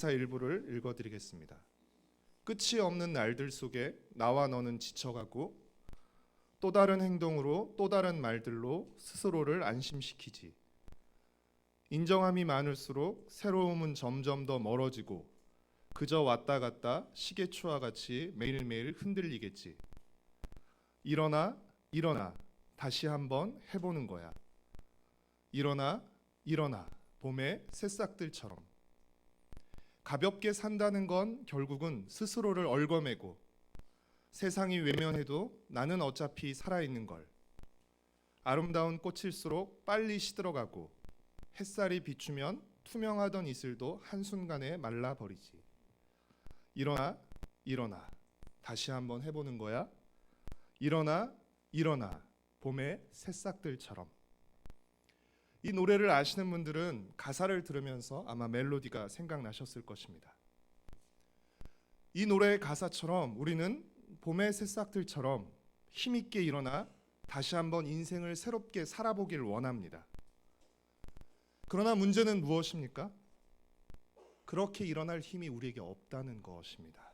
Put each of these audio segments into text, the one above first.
가사 일부를 읽어드리겠습니다. 끝이 없는 날들 속에 나와 너는 지쳐가고 또 다른 행동으로 또 다른 말들로 스스로를 안심시키지. 인정함이 많을수록 새로움은 점점 더 멀어지고 그저 왔다 갔다 시계추와 같이 매일매일 흔들리겠지. 일어나 일어나 다시 한번 해보는 거야. 일어나 일어나 봄의 새싹들처럼. 가볍게 산다는 건 결국은 스스로를 얽어매고 세상이 외면해도 나는 어차피 살아있는 걸. 아름다운 꽃일수록 빨리 시들어가고 햇살이 비추면 투명하던 이슬도 한순간에 말라버리지. 일어나 일어나 다시 한번 해보는 거야. 일어나 일어나 봄의 새싹들처럼. 이 노래를 아시는 분들은 가사를 들으면서 아마 멜로디가 생각나셨을 것입니다. 이 노래의 가사처럼 우리는 봄의 새싹들처럼 힘있게 일어나 다시 한번 인생을 새롭게 살아보길 원합니다. 그러나 문제는 무엇입니까? 그렇게 일어날 힘이 우리에게 없다는 것입니다.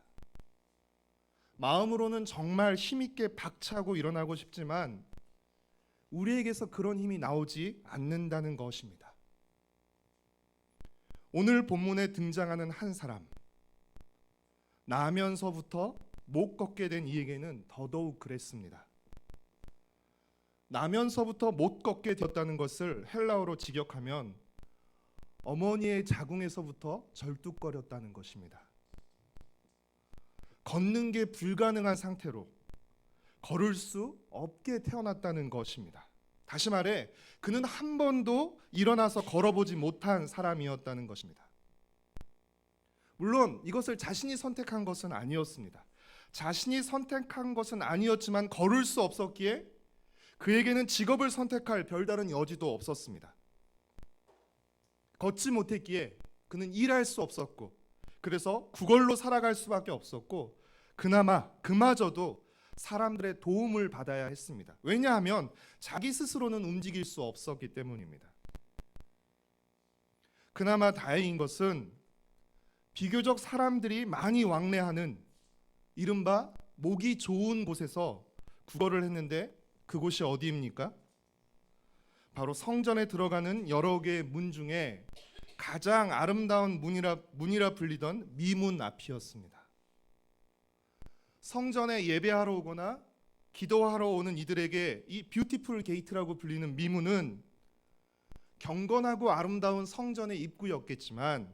마음으로는 정말 힘있게 박차고 일어나고 싶지만 우리에게서 그런 힘이 나오지 않는다는 것입니다. 오늘 본문에 등장하는 한 사람, 나면서부터 못 걷게 된 이에게는 더더욱 그랬습니다. 나면서부터 못 걷게 되었다는 것을 헬라어로 직역하면 어머니의 자궁에서부터 절뚝거렸다는 것입니다. 걷는 게 불가능한 상태로 걸을 수 없게 태어났다는 것입니다. 다시 말해 그는 한 번도 일어나서 걸어보지 못한 사람이었다는 것입니다. 물론 이것을 자신이 선택한 것은 아니었습니다. 자신이 선택한 것은 아니었지만 걸을 수 없었기에 그에게는 직업을 선택할 별다른 여지도 없었습니다. 걷지 못했기에 그는 일할 수 없었고 그래서 그걸로 살아갈 수밖에 없었고 그나마 그마저도 사람들의 도움을 받아야 했습니다. 왜냐하면 자기 스스로는 움직일 수 없었기 때문입니다. 그나마 다행인 것은 비교적 사람들이 많이 왕래하는 이른바 목이 좋은 곳에서 구걸을 했는데 그곳이 어디입니까? 바로 성전에 들어가는 여러 개의 문 중에 가장 아름다운 문이라 불리던 미문 앞이었습니다. 성전에 예배하러 오거나 기도하러 오는 이들에게 이 뷰티풀 게이트라고 불리는 미문은 경건하고 아름다운 성전의 입구였겠지만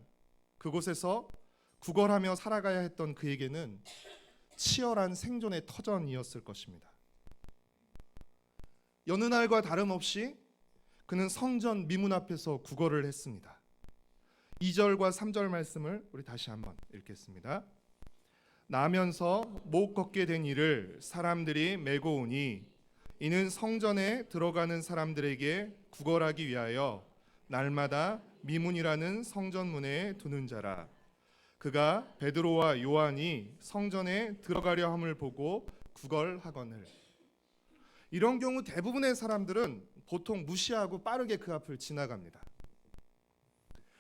그곳에서 구걸하며 살아가야 했던 그에게는 치열한 생존의 터전이었을 것입니다. 여느 날과 다름없이 그는 성전 미문 앞에서 구걸을 했습니다. 2절과 3절 말씀을 우리 다시 한번 읽겠습니다. 나면서 못 걷게 된 이를 사람들이 메고 오니 이는 성전에 들어가는 사람들에게 구걸하기 위하여 날마다 미문이라는 성전문에 두는 자라. 그가 베드로와 요한이 성전에 들어가려 함을 보고 구걸하거늘. 이런 경우 대부분의 사람들은 보통 무시하고 빠르게 그 앞을 지나갑니다.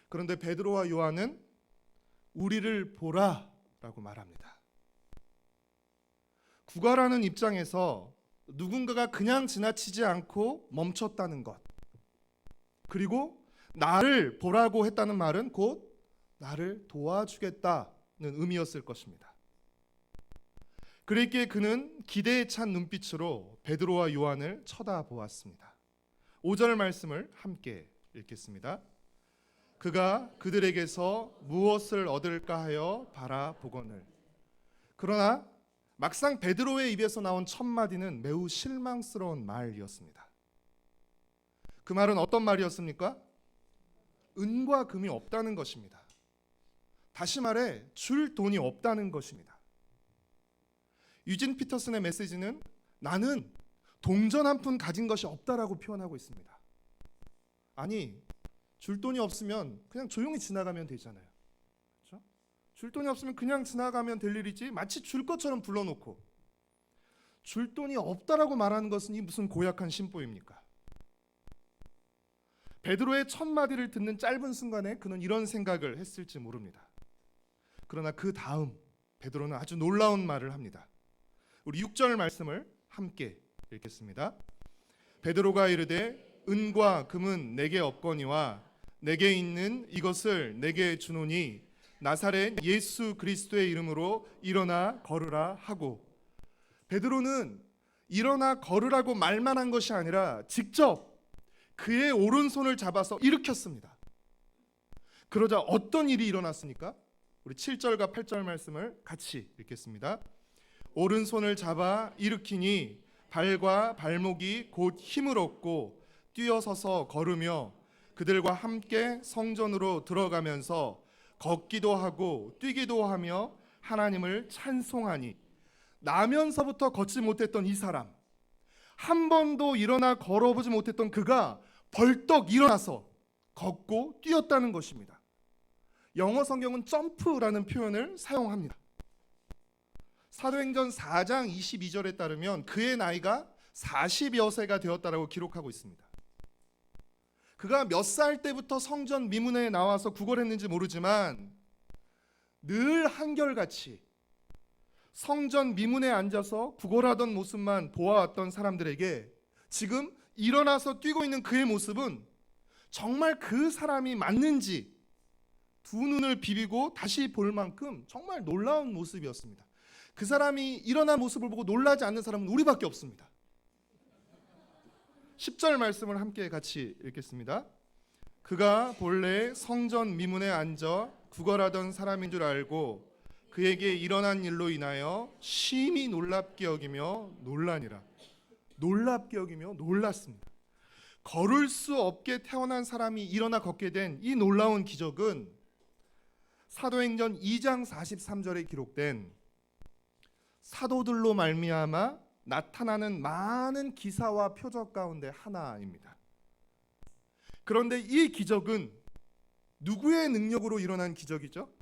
그런데 베드로와 요한은 우리를 보라 라고 말합니다. 구걸하는 입장에서 누군가가 그냥 지나치지 않고 멈췄다는 것, 그리고 나를 보라고 했다는 말은 곧 나를 도와주겠다는 의미였을 것입니다. 그랬기에 그는 기대에 찬 눈빛으로 베드로와 요한을 쳐다보았습니다. 5절 말씀을 함께 읽겠습니다. 그가 그들에게서 무엇을 얻을까 하여 바라보거늘. 그러나 막상 베드로의 입에서 나온 첫 마디는 매우 실망스러운 말이었습니다. 그 말은 어떤 말이었습니까? 은과 금이 없다는 것입니다. 다시 말해 줄 돈이 없다는 것입니다. 유진 피터슨의 메시지는 나는 동전 한 푼 가진 것이 없다라고 표현하고 있습니다. 아니, 줄 돈이 없으면 그냥 조용히 지나가면 되잖아요. 그렇죠? 줄 돈이 없으면 그냥 지나가면 될 일이지 마치 줄 것처럼 불러놓고 줄 돈이 없다라고 말하는 것은 이 무슨 고약한 심보입니까? 베드로의 첫 마디를 듣는 짧은 순간에 그는 이런 생각을 했을지 모릅니다. 그러나 그 다음 베드로는 아주 놀라운 말을 합니다. 우리 6절 말씀을 함께 읽겠습니다. 베드로가 이르되 은과 금은 내게 없거니와 내게 있는 이것을 내게 주노니 나사렛 예수 그리스도의 이름으로 일어나 걸으라 하고, 베드로는 일어나 걸으라고 말만 한 것이 아니라 직접 그의 오른손을 잡아서 일으켰습니다. 그러자 어떤 일이 일어났습니까? 우리 7절과 8절 말씀을 같이 읽겠습니다. 오른손을 잡아 일으키니 발과 발목이 곧 힘을 얻고 뛰어서서 걸으며 그들과 함께 성전으로 들어가면서 걷기도 하고 뛰기도 하며 하나님을 찬송하니, 나면서부터 걷지 못했던 이 사람, 한 번도 일어나 걸어보지 못했던 그가 벌떡 일어나서 걷고 뛰었다는 것입니다. 영어 성경은 점프라는 표현을 사용합니다. 사도행전 4장 22절에 따르면 그의 나이가 40여 세가 되었다라고 기록하고 있습니다. 그가 몇 살 때부터 성전 미문에 나와서 구걸했는지 모르지만 늘 한결같이 성전 미문에 앉아서 구걸하던 모습만 보아왔던 사람들에게 지금 일어나서 뛰고 있는 그의 모습은 정말 그 사람이 맞는지 두 눈을 비비고 다시 볼 만큼 정말 놀라운 모습이었습니다. 그 사람이 일어난 모습을 보고 놀라지 않는 사람은 우리밖에 없습니다. 10절 말씀을 함께 같이 읽겠습니다. 그가 본래 성전 미문에 앉아 구걸하던 사람인 줄 알고 그에게 일어난 일로 인하여 심히 놀랍게 여기며 놀라니라. 놀랍게 여기며 놀랐습니다. 걸을 수 없게 태어난 사람이 일어나 걷게 된 이 놀라운 기적은 사도행전 2장 43절에 기록된 사도들로 말미암아 나타나는 많은 기사와 표적 가운데 하나입니다. 그런데 이 기적은 누구의 능력으로 일어난 기적이죠?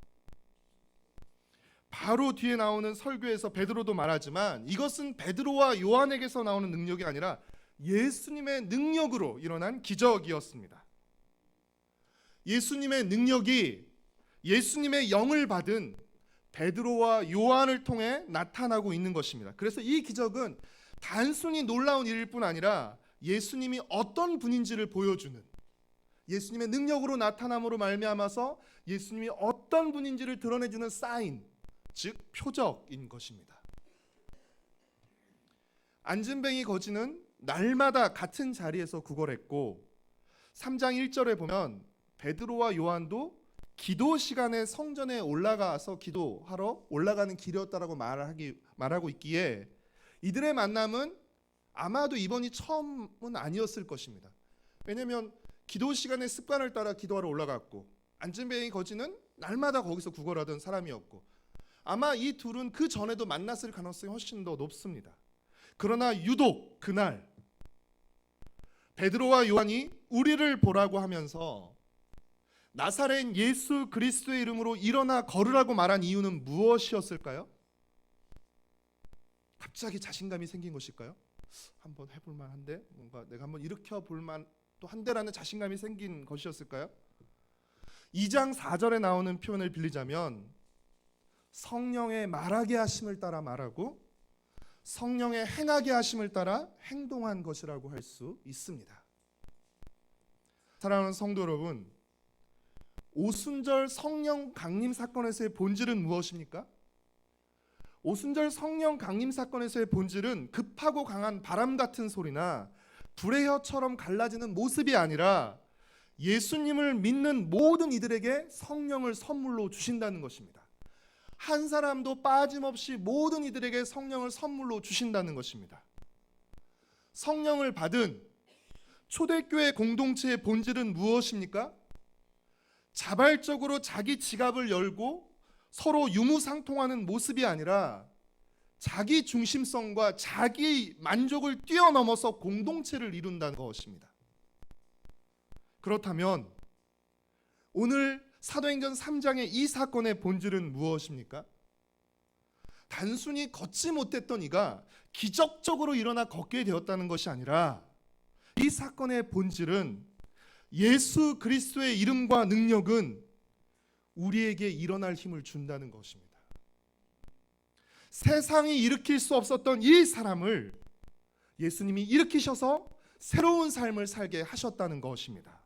바로 뒤에 나오는 설교에서 베드로도 말하지만 이것은 베드로와 요한에게서 나오는 능력이 아니라 예수님의 능력으로 일어난 기적이었습니다. 예수님의 능력이 예수님의 영을 받은 베드로와 요한을 통해 나타나고 있는 것입니다. 그래서 이 기적은 단순히 놀라운 일일 뿐 아니라 예수님이 어떤 분인지를 보여주는, 예수님의 능력으로 나타남으로 말미암아서 예수님이 어떤 분인지를 드러내주는 사인, 즉 표적인 것입니다. 안진뱅이 거지는 날마다 같은 자리에서 구걸했고 3장 1절에 보면 베드로와 요한도 기도 시간에 성전에 올라가서 기도하러 올라가는 길이었다라고 말하고 있기에 이들의 만남은 아마도 이번이 처음은 아니었을 것입니다. 왜냐하면 기도 시간에 습관을 따라 기도하러 올라갔고 안진뱅이 거지는 날마다 거기서 구걸하던 사람이었고 아마 이 둘은 그 전에도 만났을 가능성이 훨씬 더 높습니다. 그러나 유독 그날 베드로와 요한이 우리를 보라고 하면서 나사렛 예수 그리스도의 이름으로 일어나 걸으라고 말한 이유는 무엇이었을까요? 갑자기 자신감이 생긴 것일까요? 한번 해볼 만한데, 뭔가 내가 한번 일으켜 볼 만도 한데라는 자신감이 생긴 것이었을까요? 2장 4절에 나오는 표현을 빌리자면 성령의 말하게 하심을 따라 말하고 성령의 행하게 하심을 따라 행동한 것이라고 할 수 있습니다. 사랑하는 성도 여러분, 오순절 성령 강림 사건에서의 본질은 무엇입니까? 오순절 성령 강림 사건에서의 본질은 급하고 강한 바람 같은 소리나 불의 혀처럼 갈라지는 모습이 아니라 예수님을 믿는 모든 이들에게 성령을 선물로 주신다는 것입니다. 한 사람도 빠짐없이 모든 이들에게 성령을 선물로 주신다는 것입니다. 성령을 받은 초대교회 공동체의 본질은 무엇입니까? 자발적으로 자기 지갑을 열고 서로 유무상통하는 모습이 아니라 자기 중심성과 자기 만족을 뛰어넘어서 공동체를 이룬다는 것입니다. 그렇다면 오늘 사도행전 3장의 이 사건의 본질은 무엇입니까? 단순히 걷지 못했던 이가 기적적으로 일어나 걷게 되었다는 것이 아니라 이 사건의 본질은 예수 그리스도의 이름과 능력은 우리에게 일어날 힘을 준다는 것입니다. 세상이 일으킬 수 없었던 이 사람을 예수님이 일으키셔서 새로운 삶을 살게 하셨다는 것입니다.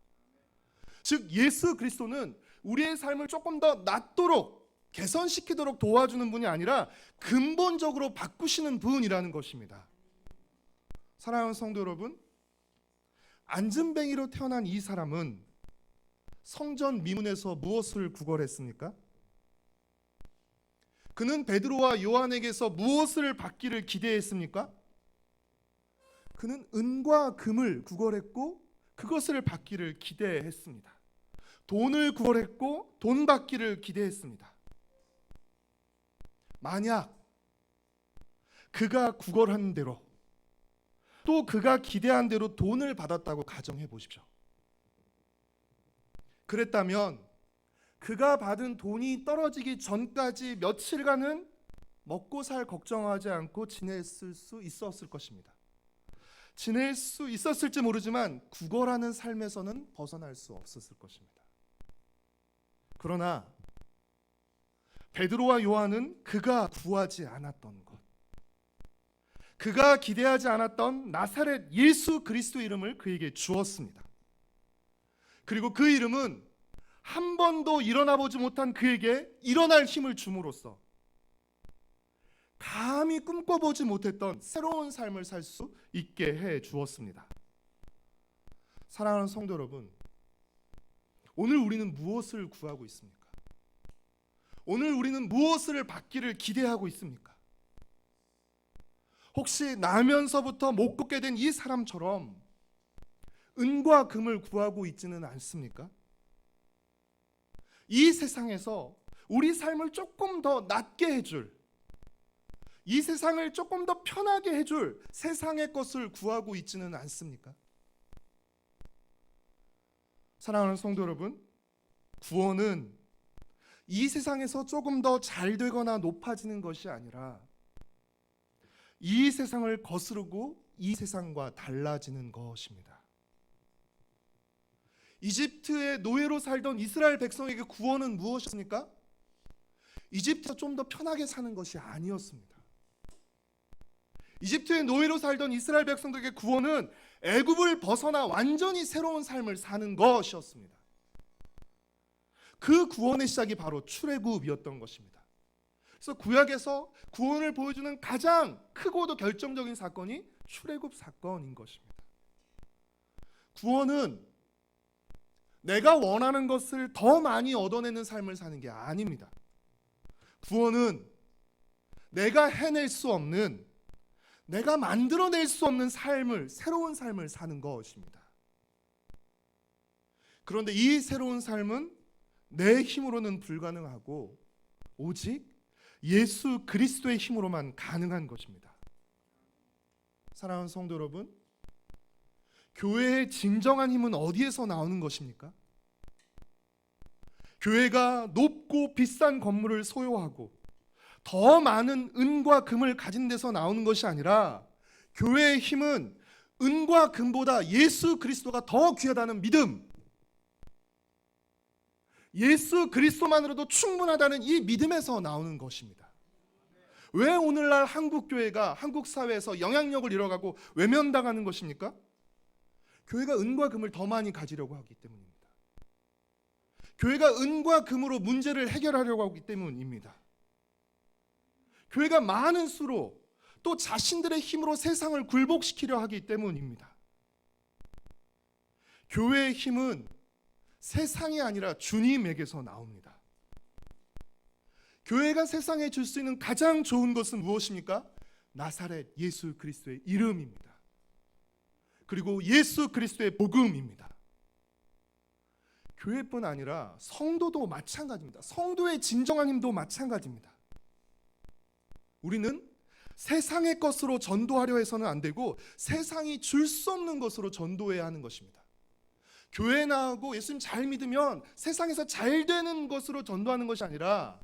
즉 예수 그리스도는 우리의 삶을 조금 더 낫도록 개선시키도록 도와주는 분이 아니라 근본적으로 바꾸시는 분이라는 것입니다. 사랑하는 성도 여러분, 안전뱅이로 태어난 이 사람은 성전 미문에서 무엇을 구걸했습니까? 그는 베드로와 요한에게서 무엇을 받기를 기대했습니까? 그는 은과 금을 구걸했고 그것을 받기를 기대했습니다. 돈을 구걸했고 돈 받기를 기대했습니다. 만약 그가 구걸한 대로 또 그가 기대한 대로 돈을 받았다고 가정해 보십시오. 그랬다면 그가 받은 돈이 떨어지기 전까지 며칠간은 먹고 살 걱정하지 않고 지냈을 수 있었을 것입니다. 지낼 수 있었을지 모르지만 구걸하는 삶에서는 벗어날 수 없었을 것입니다. 그러나 베드로와 요한은 그가 구하지 않았던 것, 그가 기대하지 않았던 나사렛 예수 그리스도 이름을 그에게 주었습니다. 그리고 그 이름은 한 번도 일어나 보지 못한 그에게 일어날 힘을 줌으로써 감히 꿈꿔보지 못했던 새로운 삶을 살 수 있게 해 주었습니다. 사랑하는 성도 여러분, 오늘 우리는 무엇을 구하고 있습니까? 오늘 우리는 무엇을 받기를 기대하고 있습니까? 혹시 나면서부터 못 걷게 된 이 사람처럼 은과 금을 구하고 있지는 않습니까? 이 세상에서 우리 삶을 조금 더 낫게 해줄, 이 세상을 조금 더 편하게 해줄 세상의 것을 구하고 있지는 않습니까? 사랑하는 성도 여러분, 구원은 이 세상에서 조금 더 잘 되거나 높아지는 것이 아니라 이 세상을 거스르고 이 세상과 달라지는 것입니다. 이집트의 노예로 살던 이스라엘 백성에게 구원은 무엇이었습니까? 이집트에서 좀 더 편하게 사는 것이 아니었습니다. 이집트의 노예로 살던 이스라엘 백성들에게 구원은 애굽을 벗어나 완전히 새로운 삶을 사는 것이었습니다. 그 구원의 시작이 바로 출애굽이었던 것입니다. 그래서 구약에서 구원을 보여주는 가장 크고도 결정적인 사건이 출애굽 사건인 것입니다. 구원은 내가 원하는 것을 더 많이 얻어내는 삶을 사는 게 아닙니다. 구원은 내가 해낼 수 없는, 내가 만들어낼 수 없는 삶을, 새로운 삶을 사는 것입니다. 그런데 이 새로운 삶은 내 힘으로는 불가능하고 오직 예수 그리스도의 힘으로만 가능한 것입니다. 사랑하는 성도 여러분, 교회의 진정한 힘은 어디에서 나오는 것입니까? 교회가 높고 비싼 건물을 소유하고 더 많은 은과 금을 가진 데서 나오는 것이 아니라 교회의 힘은 은과 금보다 예수 그리스도가 더 귀하다는 믿음, 예수 그리스도만으로도 충분하다는 이 믿음에서 나오는 것입니다. 왜 오늘날 한국 교회가 한국 사회에서 영향력을 잃어가고 외면당하는 것입니까? 교회가 은과 금을 더 많이 가지려고 하기 때문입니다. 교회가 은과 금으로 문제를 해결하려고 하기 때문입니다. 교회가 많은 수로 또 자신들의 힘으로 세상을 굴복시키려 하기 때문입니다. 교회의 힘은 세상이 아니라 주님에게서 나옵니다. 교회가 세상에 줄 수 있는 가장 좋은 것은 무엇입니까? 나사렛 예수 그리스도의 이름입니다. 그리고 예수 그리스도의 복음입니다. 교회뿐 아니라 성도도 마찬가지입니다. 성도의 진정한 힘도 마찬가지입니다. 우리는 세상의 것으로 전도하려 해서는 안 되고 세상이 줄 수 없는 것으로 전도해야 하는 것입니다. 교회 나오고 예수님 잘 믿으면 세상에서 잘 되는 것으로 전도하는 것이 아니라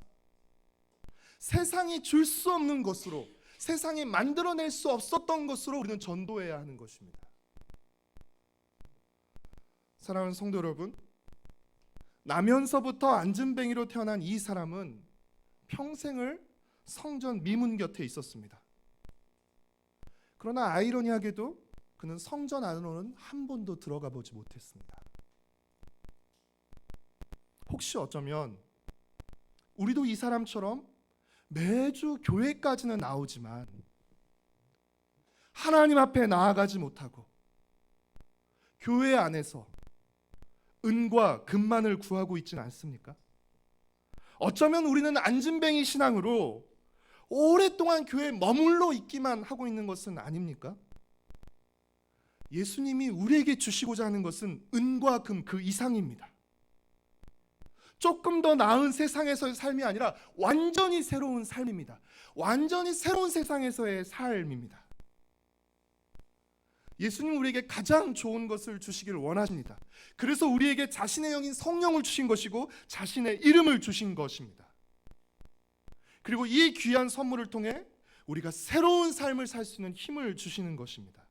세상이 줄 수 없는 것으로, 세상이 만들어낼 수 없었던 것으로 우리는 전도해야 하는 것입니다. 사랑하는 성도 여러분, 나면서부터 안진뱅이로 태어난 이 사람은 평생을 성전 미문 곁에 있었습니다. 그러나 아이러니하게도 그는 성전 안으로는 한 번도 들어가 보지 못했습니다. 혹시 어쩌면 우리도 이 사람처럼 매주 교회까지는 나오지만 하나님 앞에 나아가지 못하고 교회 안에서 은과 금만을 구하고 있지는 않습니까? 어쩌면 우리는 안진뱅이 신앙으로 오랫동안 교회에 머물러 있기만 하고 있는 것은 아닙니까? 예수님이 우리에게 주시고자 하는 것은 은과 금 그 이상입니다. 조금 더 나은 세상에서의 삶이 아니라 완전히 새로운 삶입니다. 완전히 새로운 세상에서의 삶입니다. 예수님 우리에게 가장 좋은 것을 주시기를 원하십니다. 그래서 우리에게 자신의 영인 성령을 주신 것이고 자신의 이름을 주신 것입니다. 그리고 이 귀한 선물을 통해 우리가 새로운 삶을 살 수 있는 힘을 주시는 것입니다.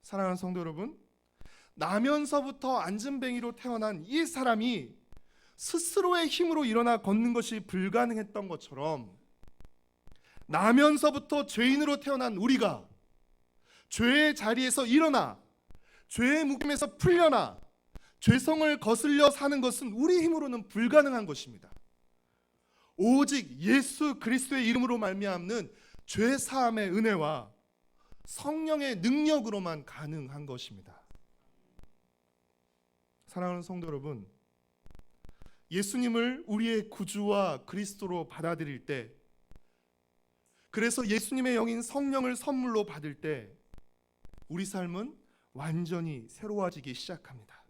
사랑하는 성도 여러분, 나면서부터 안진뱅이로 태어난 이 사람이 스스로의 힘으로 일어나 걷는 것이 불가능했던 것처럼 나면서부터 죄인으로 태어난 우리가 죄의 자리에서 일어나 죄의 묶임에서 풀려나 죄성을 거슬려 사는 것은 우리 힘으로는 불가능한 것입니다. 오직 예수 그리스도의 이름으로 말미암는 죄 사함의 은혜와 성령의 능력으로만 가능한 것입니다. 사랑하는 성도 여러분, 예수님을 우리의 구주와 그리스도로 받아들일 때, 그래서 예수님의 영인 성령을 선물로 받을 때 우리 삶은 완전히 새로워지기 시작합니다.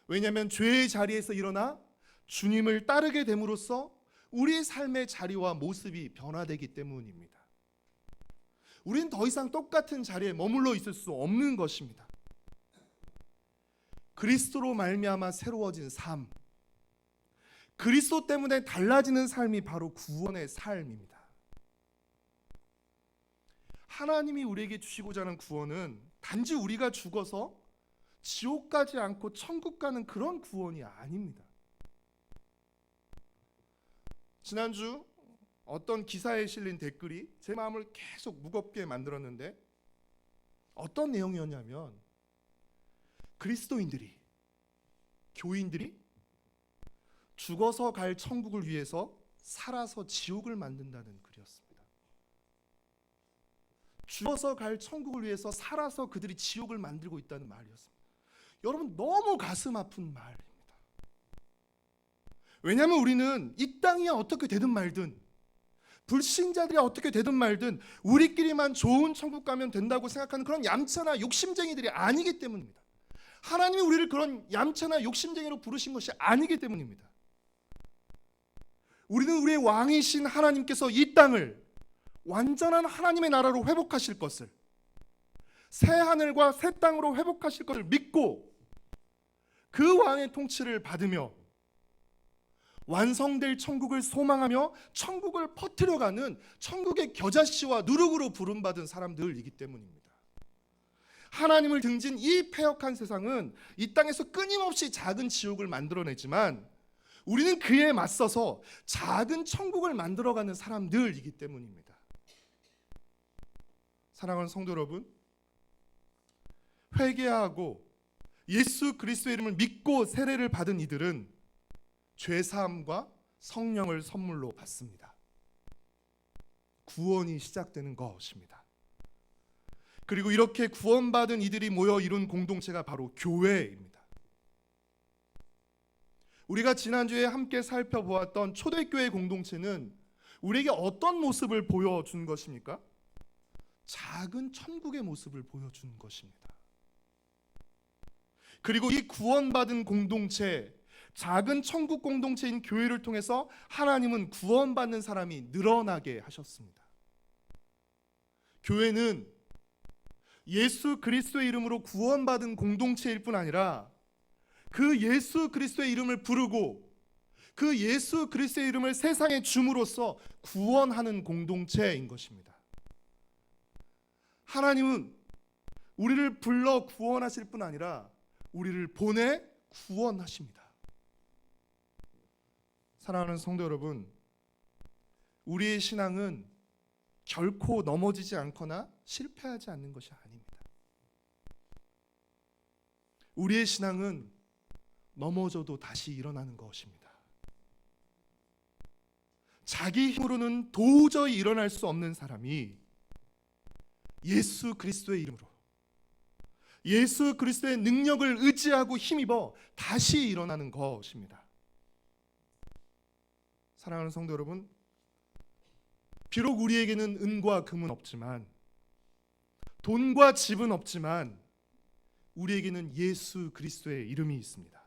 왜냐하면 죄의 자리에서 일어나 주님을 따르게 됨으로써 우리의 삶의 자리와 모습이 변화되기 때문입니다. 우리는 더 이상 똑같은 자리에 머물러 있을 수 없는 것입니다. 그리스도로 말미암아 새로워진 삶, 그리스도 때문에 달라지는 삶이 바로 구원의 삶입니다. 하나님이 우리에게 주시고자 하는 구원은 단지 우리가 죽어서 지옥 가지 않고 천국 가는 그런 구원이 아닙니다. 지난주 어떤 기사에 실린 댓글이 제 마음을 계속 무겁게 만들었는데, 어떤 내용이었냐면 그리스도인들이, 교인들이 죽어서 갈 천국을 위해서 살아서 지옥을 만든다는 글이었습니다. 죽어서 갈 천국을 위해서 살아서 그들이 지옥을 만들고 있다는 말이었습니다. 여러분, 너무 가슴 아픈 말입니다. 왜냐하면 우리는 이 땅이 어떻게 되든 말든, 불신자들이 어떻게 되든 말든 우리끼리만 좋은 천국 가면 된다고 생각하는 그런 얌체나 욕심쟁이들이 아니기 때문입니다. 하나님이 우리를 그런 얌체나 욕심쟁이로 부르신 것이 아니기 때문입니다. 우리는 우리의 왕이신 하나님께서 이 땅을 완전한 하나님의 나라로 회복하실 것을, 새 하늘과 새 땅으로 회복하실 것을 믿고 그 왕의 통치를 받으며 완성될 천국을 소망하며 천국을 퍼뜨려가는 천국의 겨자씨와 누룩으로 부름받은 사람들이기 때문입니다. 하나님을 등진 이 패역한 세상은 이 땅에서 끊임없이 작은 지옥을 만들어내지만 우리는 그에 맞서서 작은 천국을 만들어가는 사람들이기 때문입니다. 사랑하는 성도 여러분, 회개하고 예수 그리스도의 이름을 믿고 세례를 받은 이들은 죄사함과 성령을 선물로 받습니다. 구원이 시작되는 것입니다. 그리고 이렇게 구원받은 이들이 모여 이룬 공동체가 바로 교회입니다. 우리가 지난주에 함께 살펴보았던 초대교회 공동체는 우리에게 어떤 모습을 보여준 것입니까? 작은 천국의 모습을 보여준 것입니다. 그리고 이 구원받은 공동체, 작은 천국 공동체인 교회를 통해서 하나님은 구원받는 사람이 늘어나게 하셨습니다. 교회는 예수 그리스도의 이름으로 구원받은 공동체일 뿐 아니라 그 예수 그리스도의 이름을 부르고 그 예수 그리스도의 이름을 세상에 줌으로써 구원하는 공동체인 것입니다. 하나님은 우리를 불러 구원하실 뿐 아니라 우리를 보내 구원하십니다. 사랑하는 성도 여러분, 우리의 신앙은 결코 넘어지지 않거나 실패하지 않는 것이 아닙니다. 우리의 신앙은 넘어져도 다시 일어나는 것입니다. 자기 힘으로는 도저히 일어날 수 없는 사람이 예수 그리스도의 이름으로, 예수 그리스도의 능력을 의지하고 힘입어 다시 일어나는 것입니다. 사랑하는 성도 여러분, 비록 우리에게는 은과 금은 없지만, 돈과 집은 없지만 우리에게는 예수 그리스도의 이름이 있습니다.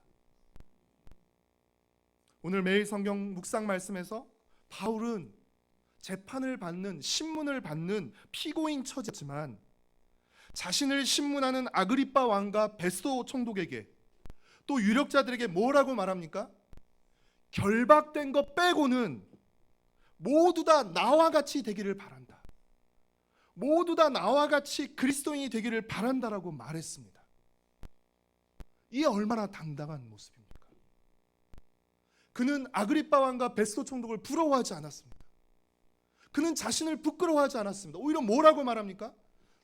오늘 매일 성경 묵상 말씀에서 바울은 재판을 받는, 신문을 받는 피고인 처지였지만 자신을 신문하는 아그리빠 왕과 베스도 총독에게, 또 유력자들에게 뭐라고 말합니까? 결박된 것 빼고는 모두 다 나와 같이 되기를 바란다. 모두 다 나와 같이 그리스도인이 되기를 바란다라고 말했습니다. 이게 얼마나 당당한 모습입니까? 그는 아그리빠 왕과 베스도 총독을 부러워하지 않았습니다. 그는 자신을 부끄러워하지 않았습니다. 오히려 뭐라고 말합니까?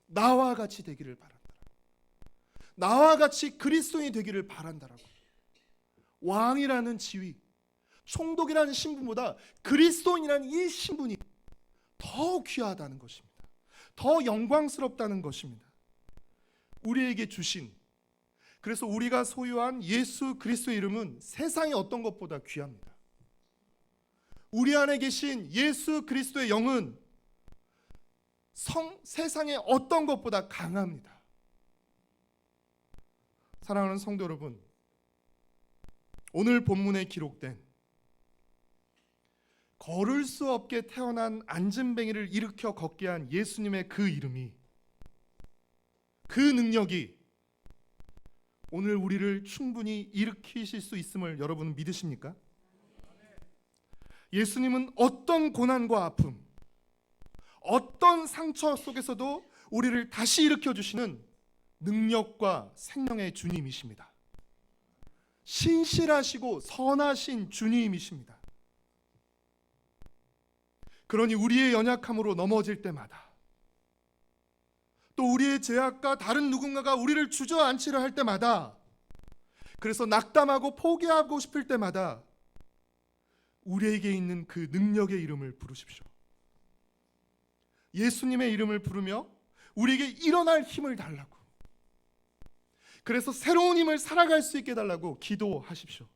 나와 같이 되기를 바란다. 나와 같이 그리스도인이 되기를 바란다라고. 왕이라는 지위, 총독이라는 신분보다 그리스도인이라는 이 신분이 더 귀하다는 것입니다. 더 영광스럽다는 것입니다. 우리에게 주신, 그래서 우리가 소유한 예수 그리스도의 이름은 세상의 어떤 것보다 귀합니다. 우리 안에 계신 예수 그리스도의 영은 세상의 어떤 것보다 강합니다. 사랑하는 성도 여러분, 오늘 본문에 기록된 걸을 수 없게 태어난 앉은뱅이를 일으켜 걷게 한 예수님의 그 이름이, 그 능력이 오늘 우리를 충분히 일으키실 수 있음을 여러분은 믿으십니까? 예수님은 어떤 고난과 아픔, 어떤 상처 속에서도 우리를 다시 일으켜 주시는 능력과 생명의 주님이십니다. 신실하시고 선하신 주님이십니다. 그러니 우리의 연약함으로 넘어질 때마다, 또 우리의 죄악과 다른 누군가가 우리를 주저앉히려 할 때마다, 그래서 낙담하고 포기하고 싶을 때마다 우리에게 있는 그 능력의 이름을 부르십시오. 예수님의 이름을 부르며 우리에게 일어날 힘을 달라고, 그래서 새로운 힘을 살아갈 수 있게 달라고 기도하십시오.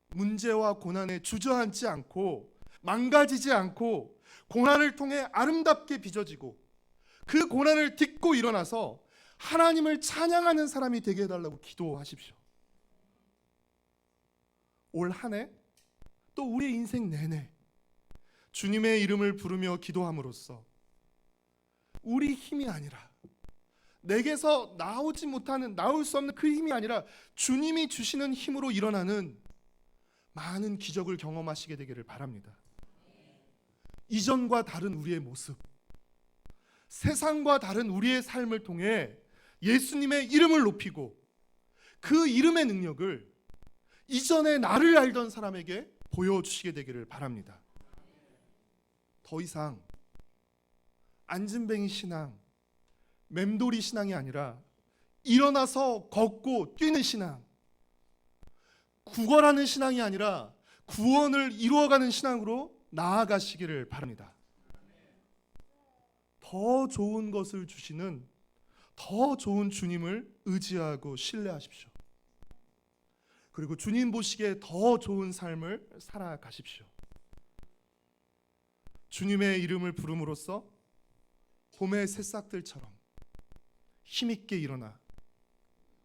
문제와 고난에 주저앉지 않고, 망가지지 않고, 고난을 통해 아름답게 빚어지고 그 고난을 딛고 일어나서 하나님을 찬양하는 사람이 되게 해달라고 기도하십시오. 올 한 해, 또 우리의 인생 내내 주님의 이름을 부르며 기도함으로써 우리 힘이 아니라, 내게서 나오지 못하는, 나올 수 없는 그 힘이 아니라 주님이 주시는 힘으로 일어나는 많은 기적을 경험하시게 되기를 바랍니다. 이전과 다른 우리의 모습, 세상과 다른 우리의 삶을 통해 예수님의 이름을 높이고 그 이름의 능력을 이전에 나를 알던 사람에게 보여주시게 되기를 바랍니다. 더 이상 앉은뱅이 신앙, 맴돌이 신앙이 아니라 일어나서 걷고 뛰는 신앙, 구걸하는 신앙이 아니라 구원을 이루어가는 신앙으로 나아가시기를 바랍니다. 더 좋은 것을 주시는 더 좋은 주님을 의지하고 신뢰하십시오. 그리고 주님 보시기에 더 좋은 삶을 살아가십시오. 주님의 이름을 부름으로써 봄의 새싹들처럼 힘있게 일어나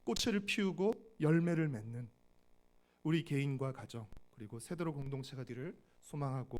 꽃을 피우고 열매를 맺는 우리 개인과 가정, 그리고 세대로 공동체가 되기를 소망하고